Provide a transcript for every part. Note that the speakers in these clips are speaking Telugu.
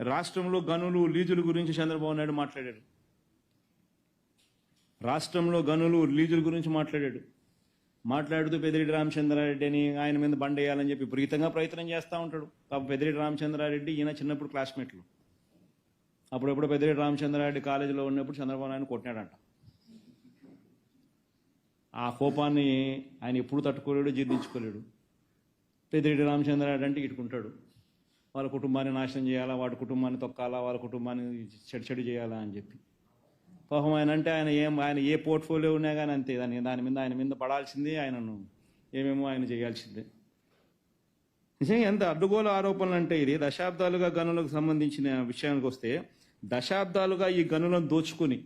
రాష్ట్రంలో గనులు లీజుల గురించి చంద్రబాబు నాయుడు మాట్లాడాడు. రాష్ట్రంలో గనులు లీజుల గురించి మాట్లాడుతూ పెద్దిరెడ్డి రామచంద్రారెడ్డి అని ఆయన మీద బండేయాలని చెప్పి విపరీతంగా ప్రయత్నం చేస్తూ ఉంటాడు. పెద్దిరెడ్డి రామచంద్రారెడ్డి ఈయన చిన్నప్పుడు క్లాస్మేట్లు. అప్పుడెప్పుడు పెద్దిరెడ్డి రామచంద్రారెడ్డి కాలేజీలో ఉన్నప్పుడు చంద్రబాబు నాయుడు కొట్టినాడంట. ఆ కోపాన్ని ఆయన ఎప్పుడు తట్టుకోలేడు, జీర్ణించుకోలేడు. పెద్దిరెడ్డి రామచంద్రారెడ్డి అంటే ఇటుకుంటాడు, వాళ్ళ కుటుంబాన్ని నాశనం చేయాలా, వాడి కుటుంబాన్ని తొక్కాలా, వాళ్ళ కుటుంబాన్ని చెడు చేయాలా అని చెప్పి. పాపం ఆయన అంటే ఆయన ఏ పోర్ట్ఫోలియో ఉన్నా కానీ అంతే, ఆయన మీద పడాల్సిందే, ఆయనను ఏమేమో ఆయన చేయాల్సిందే. నిజంగా ఎంత అడ్డుగోలు ఆరోపణలు అంటే ఇది. దశాబ్దాలుగా గనులకు సంబంధించిన విషయానికి వస్తే, దశాబ్దాలుగా ఈ గనులను దోచుకుని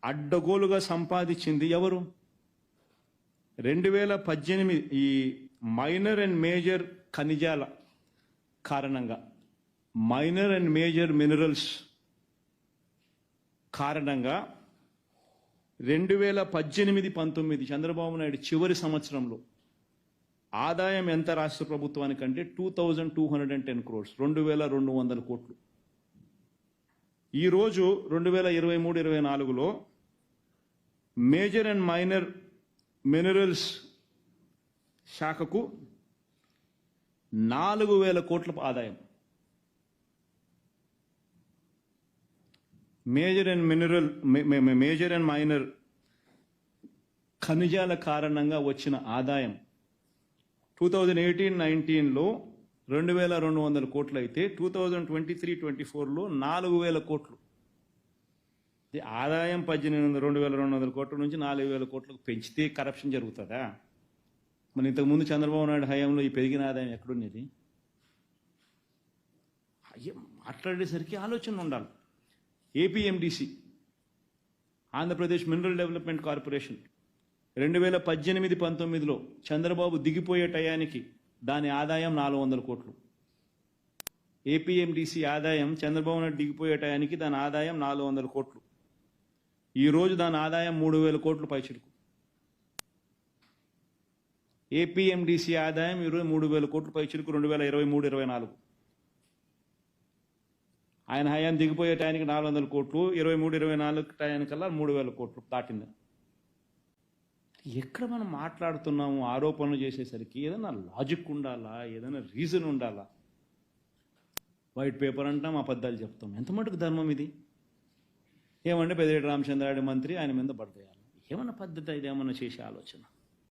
అడ్డగోలుగా సంపాదించింది ఎవరు? 2018 ఈ మైనర్ అండ్ మేజర్ ఖనిజాల కారణంగా, మైనర్ అండ్ మేజర్ మినరల్స్ కారణంగా 2018-19 చంద్రబాబు నాయుడు చివరి సంవత్సరంలో ఆదాయం ఎంత రాష్ట్ర ప్రభుత్వానికంటే 2210 crores, 2200 కోట్లు. ఈరోజు 2023-24లో మేజర్ అండ్ మైనర్ మినరల్స్ శాఖకు 4000 కోట్ల ఆదాయం. మేజర్ అండ్ మైనర్ ఖనిజాల కారణంగా వచ్చిన ఆదాయం 2018-19లో 2200 కోట్లు అయితే 2023-24లో 4000 కోట్లు. ఆదాయం 2200 కోట్ల నుంచి 4000 కోట్లకు పెంచితే కరప్షన్ జరుగుతుందా? మరి ఇంతకుముందు చంద్రబాబు నాయుడు హయాంలో ఈ పెరిగిన ఆదాయం ఎక్కడున్నది? మాట్లాడేసరికి ఆలోచన ఉండాలి. APMDC, Andhra Pradesh mineral development corporation 2018-19లో చంద్రబాబు దిగిపోయే టయానికి దాని ఆదాయం 400 కోట్లు. ఏపీఎండిసి ఆదాయం చంద్రబాబు నాయుడు దిగిపోయే టయానికి దాని ఆదాయం 400 కోట్లు. ఈరోజు దాని ఆదాయం 3000 కోట్లు పైచిలుకు. ఏపీఎండిసి ఆదాయం ఈరోజు 3000 కోట్లు పైచిలుకు 2023-24. ఆయన హయాన్ని దిగిపోయే టయానికి 400 కోట్లు, 23-24 టయానికల్లా 3000 కోట్లు దాటింది. ఎక్కడ మనం మాట్లాడుతున్నాము ఆరోపణలు చేసేసరికి ఏదైనా లాజిక్ ఉండాలా, ఏదైనా రీజన్ ఉండాలా? వైట్ పేపర్ అంటాం, అబద్ధాలు చెప్తాం. ఎంత మటుకు ధర్మం ఇది? ఏమంటే పెద్దిరెడ్డి రామచంద్రారెడ్డి మంత్రి, ఆయన మీద పడతాయాలి. ఏమన్నా పద్ధతి, ఇది ఏమన్నా చేసే ఆలోచన?